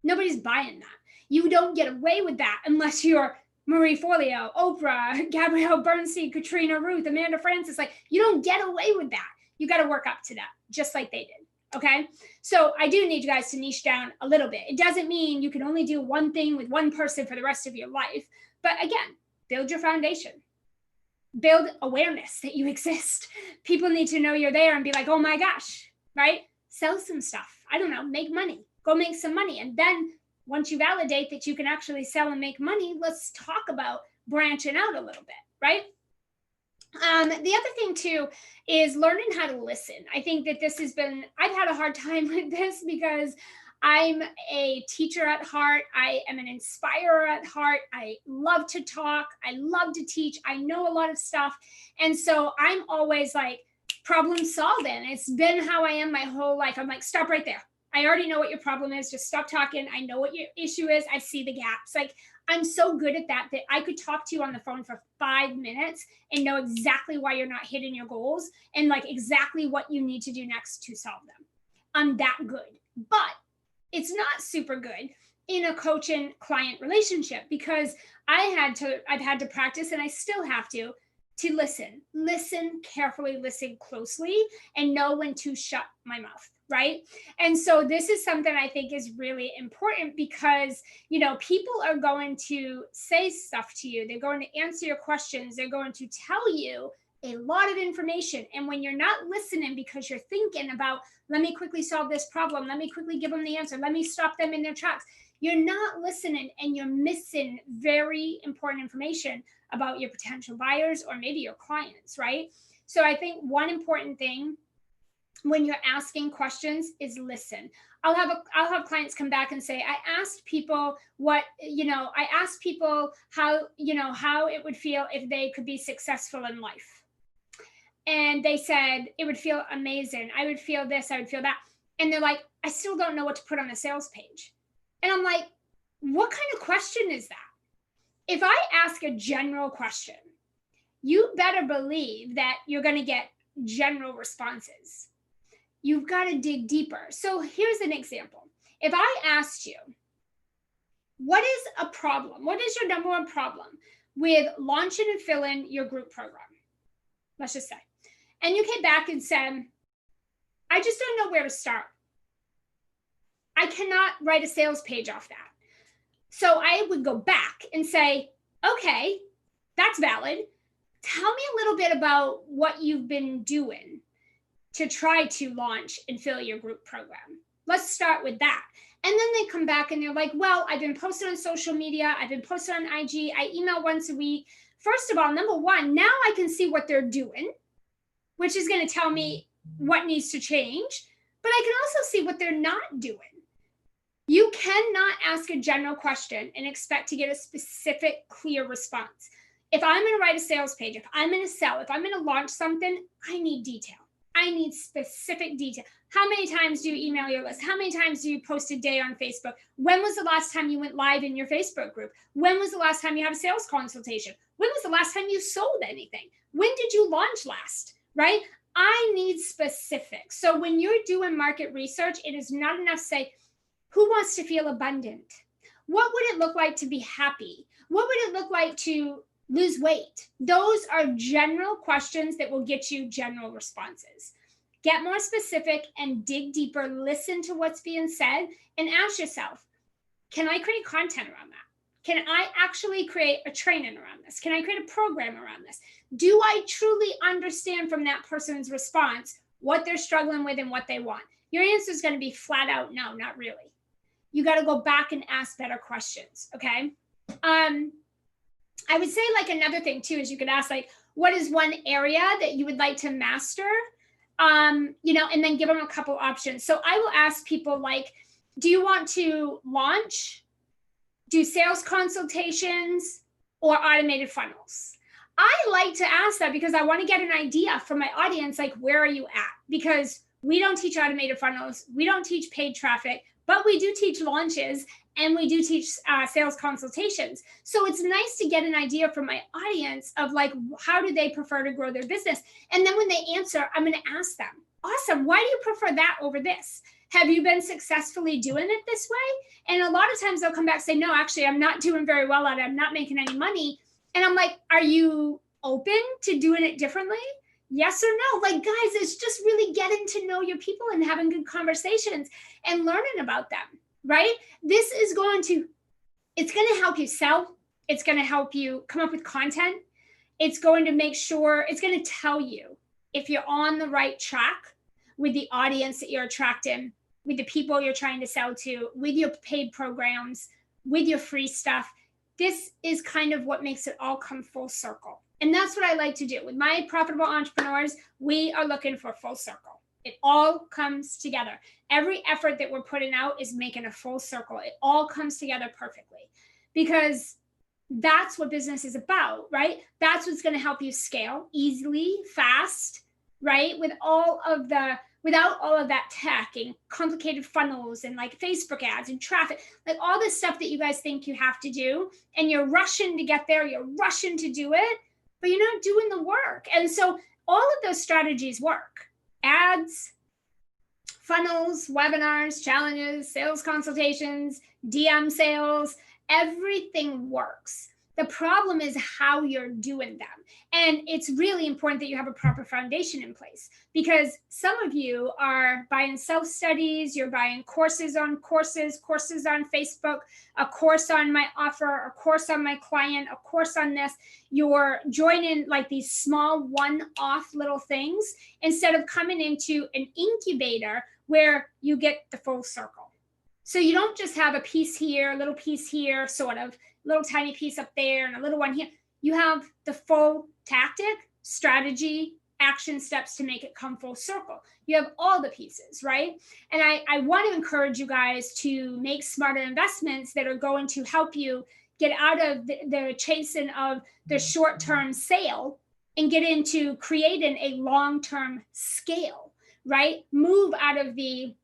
Nobody's buying that. You don't get away with that unless you're Marie Forleo, Oprah, Gabrielle Bernstein, Katrina Ruth, Amanda Francis. Like, you don't get away with that. You got to work up to that, just like they did. Okay. So I do need you guys to niche down a little bit. It doesn't mean you can only do one thing with one person for the rest of your life. But again, build your foundation, build awareness that you exist. People need to know you're there and be like, oh my gosh, right? Sell some stuff. I don't know, make money, go make some money. And then once you validate that you can actually sell and make money, let's talk about branching out a little bit, right? The other thing too is learning how to listen. I think that I've had a hard time with this because I'm a teacher at heart. I am an inspirer at heart. I love to talk. I love to teach. I know a lot of stuff. And so I'm always like problem solving. It's been how I am my whole life. I'm like, stop right there. I already know what your problem is. Just stop talking. I know what your issue is. I see the gaps. Like, I'm so good at that I could talk to you on the phone for 5 minutes and know exactly why you're not hitting your goals and like exactly what you need to do next to solve them. I'm that good. But it's not super good in a coaching client relationship because I've had to practice, and I still have to listen carefully, listen closely, and know when to shut my mouth, right? And so this is something I think is really important because, people are going to say stuff to you. They're going to answer your questions. They're going to tell you a lot of information. And when you're not listening because you're thinking about, let me quickly solve this problem, let me quickly give them the answer, let me stop them in their tracks, you're not listening, and you're missing very important information about your potential buyers or maybe your clients, right? So I think one important thing when you're asking questions is listen. I'll have clients come back and say, I asked people how it would feel if they could be successful in life. And they said, it would feel amazing. I would feel this, I would feel that. And they're like, I still don't know what to put on the sales page. And I'm like, what kind of question is that? If I ask a general question, you better believe that you're going to get general responses. You've got to dig deeper. So here's an example. If I asked you, what is a problem? What is your number one problem with launching and filling your group program? Let's just say. And you came back and said, I just don't know where to start. I cannot write a sales page off that. So I would go back and say, okay, that's valid. Tell me a little bit about what you've been doing to try to launch and fill your group program. Let's start with that. And then they come back and they're like, well, I've been posting on social media. I've been posting on IG. I email once a week. First of all, number one, now I can see what they're doing, which is going to tell me what needs to change. But I can also see what they're not doing. You cannot ask a general question and expect to get a specific, clear response. If I'm going to write a sales page, if I'm going to sell, if I'm going to launch something, I need detail. I need specific detail. How many times do you email your list? How many times do you post a day on Facebook? When was the last time you went live in your Facebook group? When was the last time you had a sales consultation? When was the last time you sold anything? When did you launch last, right? I need specifics. So when you're doing market research, it is not enough to say, who wants to feel abundant? What would it look like to be happy? What would it look like to lose weight? Those are general questions that will get you general responses. Get more specific and dig deeper. Listen to what's being said and ask yourself, can I create content around that? Can I actually create a training around this? Can I create a program around this? Do I truly understand from that person's response what they're struggling with and what they want? Your answer is going to be flat out, no, not really. You got to go back and ask better questions. Okay. I would say like another thing too, is you could ask like, what is one area that you would like to master? You know, and then give them a couple options. So I will ask people like, do you want to launch, do sales consultations, or automated funnels? I like to ask that because I want to get an idea from my audience, like, where are you at? Because we don't teach automated funnels. We don't teach paid traffic, but we do teach launches and we do teach sales consultations. So it's nice to get an idea from my audience of like, how do they prefer to grow their business? And then when they answer, I'm going to ask them, awesome, why do you prefer that over this? Have you been successfully doing it this way? And a lot of times they'll come back and say, no, actually, I'm not doing very well at it. I'm not making any money. And I'm like, are you open to doing it differently? Yes or no? Like, guys, it's just really getting to know your people and having good conversations and learning about them, right? This is it's going to help you sell. It's going to help you come up with content. It's going to make sure, it's going to tell you if you're on the right track with the audience that you're attracting, with the people you're trying to sell to, with your paid programs, with your free stuff. This is kind of what makes it all come full circle. And that's what I like to do. With my profitable entrepreneurs, we are looking for full circle. It all comes together. Every effort that we're putting out is making a full circle. It all comes together perfectly because that's what business is about, right? That's what's going to help you scale easily, fast, right? Without all of that tech and complicated funnels and like Facebook ads and traffic, like all this stuff that you guys think you have to do. And you're rushing to get there. You're rushing to do it, but you're not doing the work. And so all of those strategies work. Ads, funnels, webinars, challenges, sales consultations, DM sales, everything works. The problem is how you're doing them. And it's really important that you have a proper foundation in place because some of you are buying self-studies, you're buying courses on Facebook, a course on my offer, a course on my client, a course on this. You're joining like these small one-off little things instead of coming into an incubator where you get the full circle. So you don't just have a piece here, a little piece here, sort of, little tiny piece up there and a little one here. You have the full tactic, strategy, action steps to make it come full circle. You have all the pieces, right? And I want to encourage you guys to make smarter investments that are going to help you get out of the chasing of the short-term sale and get into creating a long-term scale, right? Move out of the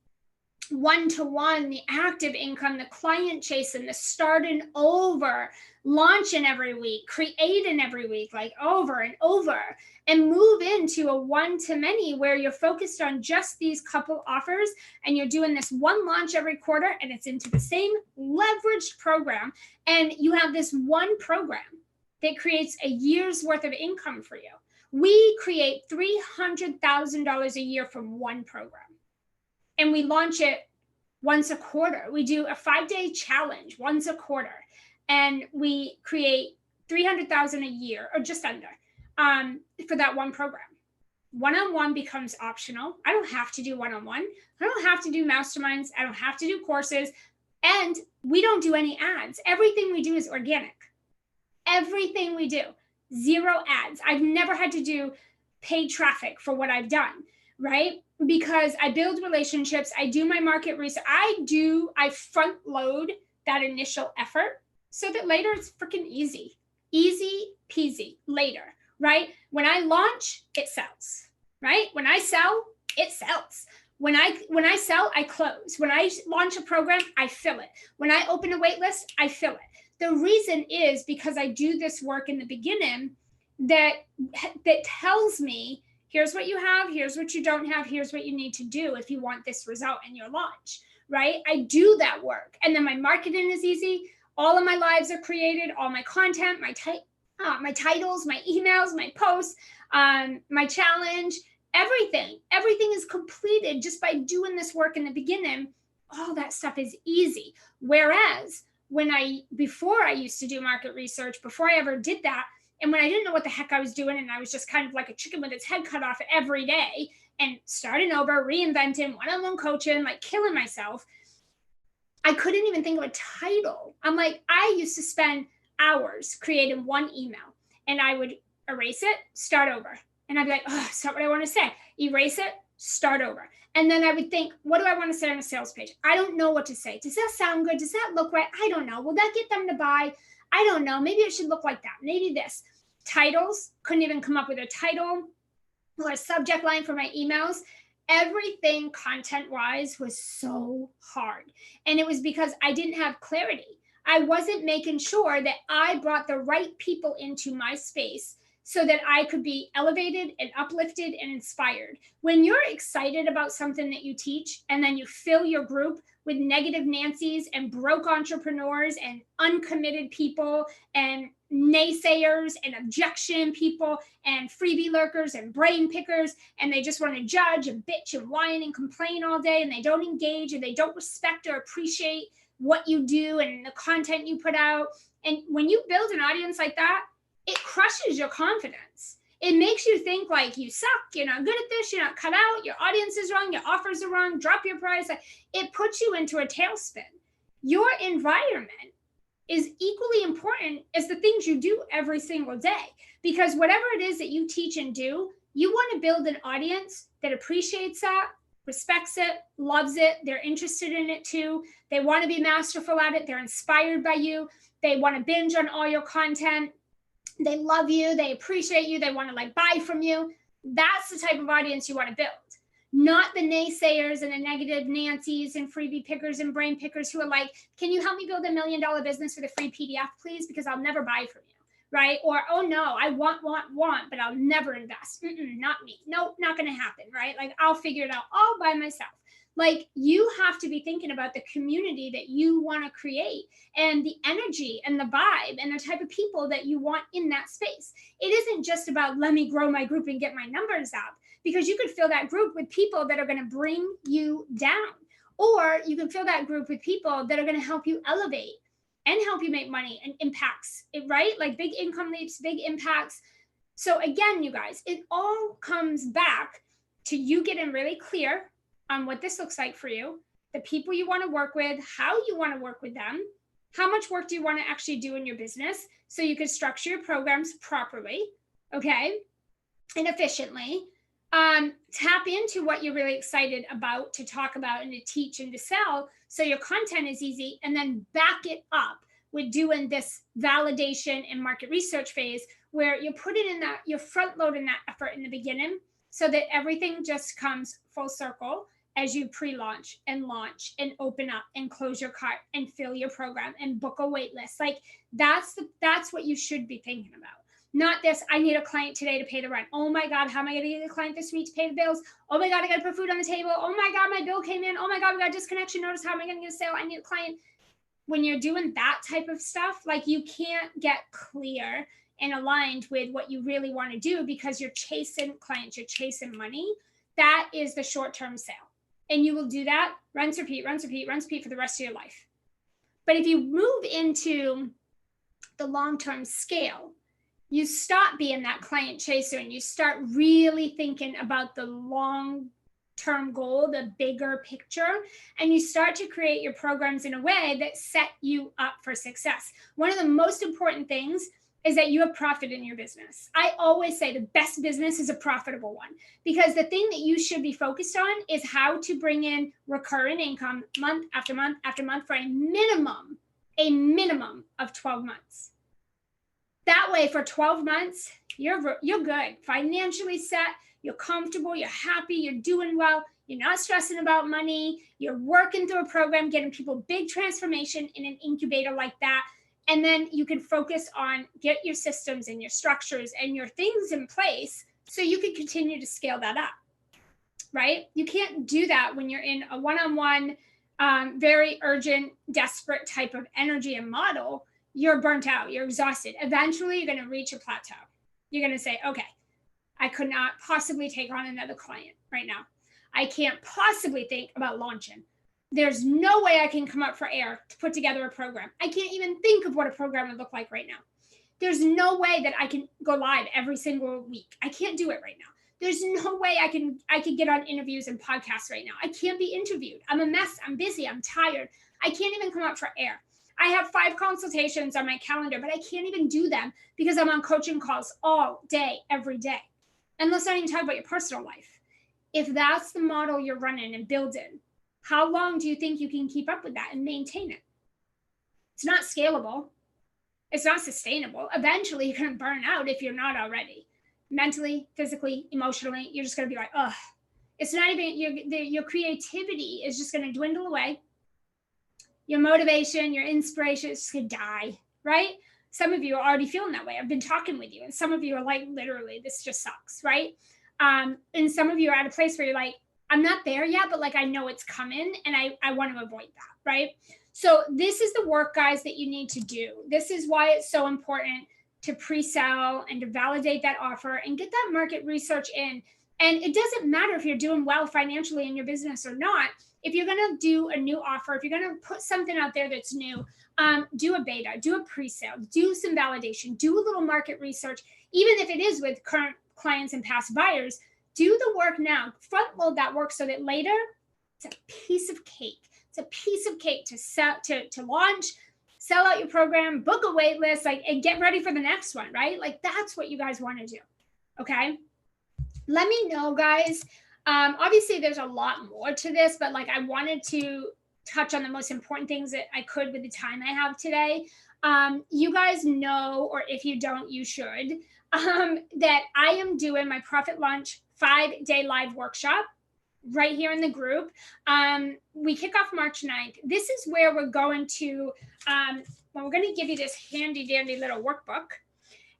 one-to-one, the active income, the client chasing, the starting over, launching every week, creating every week, like over and over, and move into a one-to-many where you're focused on just these couple offers and you're doing this one launch every quarter and it's into the same leveraged program. And you have this one program that creates a year's worth of income for you. We create $300,000 a year from one program. And we launch it once a quarter. We do a 5-day challenge once a quarter. And we create $300,000 a year or just under for that one program. One-on-one becomes optional. I don't have to do one-on-one. I don't have to do masterminds. I don't have to do courses. And we don't do any ads. Everything we do is organic. Everything we do. 0 ads. I've never had to do paid traffic for what I've done, right? Because I build relationships, I do my market research, I front load that initial effort so that later it's freaking easy peasy later, right? When I launch, it sells, right? When I sell, it sells. When I sell, I close. When I launch a program, I fill it. When I open a wait list, I fill it. The reason is because I do this work in the beginning that tells me, here's what you have, here's what you don't have, here's what you need to do if you want this result in your launch, right? I do that work. And then my marketing is easy. All of my lives are created, all my content, my titles, my emails, my posts, my challenge, Everything is completed just by doing this work in the beginning. All that stuff is easy. Whereas before I used to do market research, before I ever did that, and when I didn't know what the heck I was doing, and I was just kind of like a chicken with its head cut off every day and starting over, reinventing, one-on-one coaching, like killing myself, I couldn't even think of a title. I'm like, I used to spend hours creating one email, and I would erase it, start over. And I'd be like, oh, that's not what I want to say. Erase it, start over. And then I would think, what do I want to say on a sales page? I don't know what to say. Does that sound good? Does that look right? I don't know. Will that get them to buy? I don't know. Maybe it should look like that. Maybe this. Titles, couldn't even come up with a title or a subject line for my emails. Everything content-wise was so hard. And it was because I didn't have clarity. I wasn't making sure that I brought the right people into my space so that I could be elevated and uplifted and inspired. When you're excited about something that you teach, and then you fill your group with negative Nancy's and broke entrepreneurs and uncommitted people and naysayers and objection people and freebie lurkers and brain pickers, and they just want to judge and bitch and whine and complain all day, and they don't engage and they don't respect or appreciate what you do and the content you put out. And when you build an audience like that, it crushes your confidence. It makes you think like you suck, you're not good at this, you're not cut out, your audience is wrong, your offers are wrong, drop your price. It puts you into a tailspin. Your environment is equally important as the things you do every single day, because whatever it is that you teach and do, you want to build an audience that appreciates that, respects it, loves it, they're interested in it too, they want to be masterful at it, they're inspired by you, they want to binge on all your content, they love you, they appreciate you, they want to like buy from you. That's the type of audience you want to build. Not the naysayers and the negative Nancy's and freebie pickers and brain pickers who are like, can you help me build $1 million business with a free PDF, please? Because I'll never buy from you, right? Or, oh no, I want, but I'll never invest. Not me. Nope, not going to happen, right? Like I'll figure it out all by myself. Like you have to be thinking about the community that you want to create and the energy and the vibe and the type of people that you want in that space. It isn't just about let me grow my group and get my numbers up, because you could fill that group with people that are going to bring you down, or you can fill that group with people that are going to help you elevate and help you make money and impacts it, right? Like big income leaps, big impacts. So again, you guys, it all comes back to you getting really clear on what this looks like for you, the people you want to work with, how you want to work with them, how much work do you want to actually do in your business so you can structure your programs properly, okay, and efficiently. Tap into what you're really excited about to talk about and to teach and to sell so your content is easy, and then back it up with doing this validation and market research phase where you put it in that, you're front loading that effort in the beginning so that everything just comes full circle as you pre-launch and launch and open up and close your cart and fill your program and book a wait list. Like that's what you should be thinking about. Not this, I need a client today to pay the rent. Oh my God, how am I going to get a client this week to pay the bills? Oh my God, I got to put food on the table. Oh my God, my bill came in. Oh my God, we got a disconnection notice. How am I going to get a sale? I need a client. When you're doing that type of stuff, like you can't get clear and aligned with what you really want to do because you're chasing clients, you're chasing money. That is the short-term sale. And you will do that, rinse, repeat for the rest of your life. But if you move into the long-term scale, you stop being that client chaser and you start really thinking about the long-term goal, the bigger picture, and you start to create your programs in a way that set you up for success. One of the most important things is that you have profit in your business. I always say the best business is a profitable one, because the thing that you should be focused on is how to bring in recurring income month after month after month for a minimum of 12 months. That way for 12 months, you're good, financially set, you're comfortable, you're happy, you're doing well, you're not stressing about money, you're working through a program, getting people big transformation in an incubator like that. And then you can focus on get your systems and your structures and your things in place so you can continue to scale that up, right? You can't do that when you're in a one-on-one, very urgent, desperate type of energy and model. You're burnt out, you're exhausted. Eventually, you're going to reach a plateau. You're going to say, okay, I could not possibly take on another client right now. I can't possibly think about launching. There's no way I can come up for air to put together a program. I can't even think of what a program would look like right now. There's no way that I can go live every single week. I can't do it right now. There's no way I can get on interviews and podcasts right now. I can't be interviewed. I'm a mess. I'm busy. I'm tired. I can't even come up for air. I have 5 consultations on my calendar, but I can't even do them because I'm on coaching calls all day, every day. And let's not even talk about your personal life. If that's the model you're running and building, how long do you think you can keep up with that and maintain it? It's not scalable. It's not sustainable. Eventually, you're going to burn out if you're not already. Mentally, physically, emotionally, you're just going to be like, ugh. It's not even, your creativity is just going to dwindle away. Your motivation, your inspiration is just going to die, right? Some of you are already feeling that way. I've been talking with you, and some of you are like, literally, this just sucks, right? And some of you are at a place where you're like, I'm not there yet, but like, I know it's coming, and I want to avoid that, right? So this is the work, guys, that you need to do. This is why it's so important to pre-sell and to validate that offer and get that market research in. And it doesn't matter if you're doing well financially in your business or not. If you're going to do a new offer, if you're going to put something out there that's new, do a beta, do a pre-sale, do some validation, do a little market research, even if it is with current clients and past buyers. Do the work now, front load that work so that later it's a piece of cake. It's a piece of cake to sell, to launch, sell out your program, book a wait list, like, and get ready for the next one, right? Like, that's what you guys want to do. Okay. Let me know, guys. Obviously there's a lot more to this, but like, I wanted to touch on the most important things that I could with the time I have today. You guys know, or if you don't, you should, that I am doing my Profit Launch 5-day live workshop right here in the group. We kick off March 9th. This is where we're going to, well, we're going to give you this handy dandy little workbook,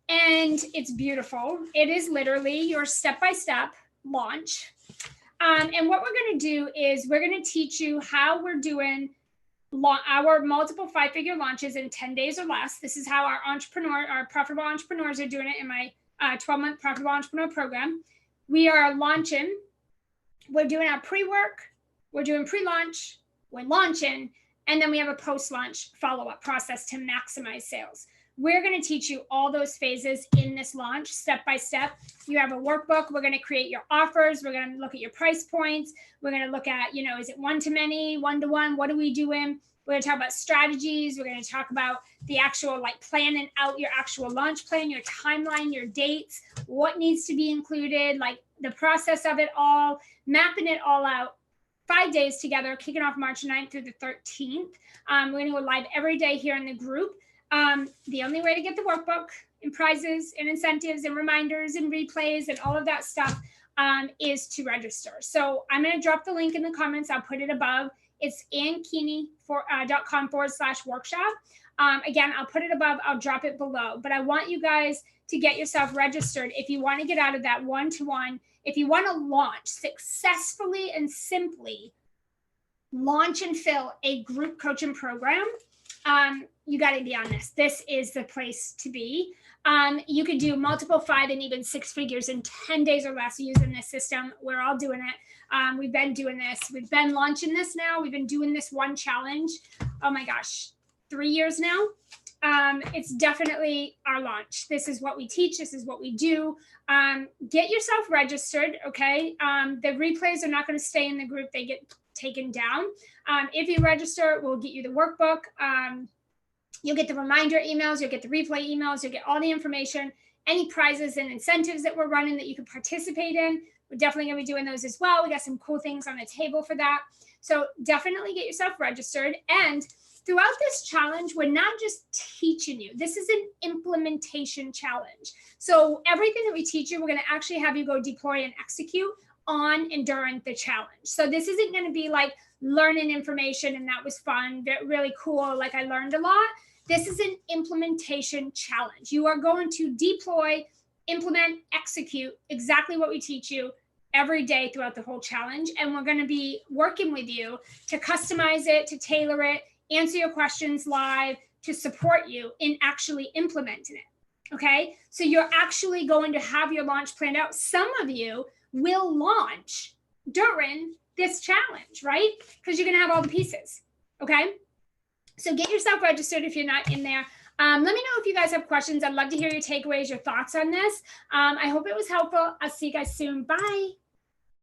and it's beautiful. It is literally your step-by-step launch. And what we're going to do is we're going to teach you how we're doing our multiple 5-figure launches in 10 days or less. This is how our profitable entrepreneurs are doing it in my 12-month profitable entrepreneur program. We are launching. We're doing our pre-work, we're doing pre-launch, we're launching, and then we have a post-launch follow-up process to maximize sales. We're going to teach you all those phases in this launch, step by step. You have a workbook. We're going to create your offers. We're going to look at your price points. We're going to look at, is it one-to-many, one-to-one? What are we doing? We're going to talk about strategies. We're going to talk about the actual, like, planning out your actual launch plan, your timeline, your dates, what needs to be included, like the process of it all, mapping it all out. 5 days together, kicking off March 9th through the 13th. We're going to go live every day here in the group. The only way to get the workbook and prizes and incentives and reminders and replays and all of that stuff is to register. So I'm going to drop the link in the comments. I'll put it above. It's ankeaney.com/workshop. Again, I'll put it above. I'll drop it below. But I want you guys to get yourself registered if you want to get out of that one-to-one. If you want to launch successfully and simply, launch and fill a group coaching program, you got to be on this. This is the place to be. You could do multiple 5 and even 6 figures in 10 days or less using this system. We're all doing it. We've been doing this. We've been launching this now. We've been doing this one challenge. Oh my gosh, 3 years now. It's definitely our launch. This is what we teach. This is what we do. Get yourself registered. Okay. The replays are not going to stay in the group. They get taken down. If you register, we'll get you the workbook. You'll get the reminder emails, you'll get the replay emails, you'll get all the information, any prizes and incentives that we're running that you can participate in. We're definitely going to be doing those as well. We got some cool things on the table for that. So definitely get yourself registered. And throughout this challenge, we're not just teaching you. This is an implementation challenge. So everything that we teach you, we're going to actually have you go deploy and execute on and during the challenge. So this isn't going to be like learning information and that was fun, really cool, like I learned a lot. This is an implementation challenge. You are going to deploy, implement, execute exactly what we teach you every day throughout the whole challenge. And we're going to be working with you to customize it, to tailor it, answer your questions live, to support you in actually implementing it. Okay. So you're actually going to have your launch planned out. Some of you will launch during this challenge, right? Because you're going to have all the pieces. Okay. So get yourself registered if you're not in there. Let me know if you guys have questions. I'd love to hear your takeaways, your thoughts on this. I hope it was helpful. I'll see you guys soon. Bye.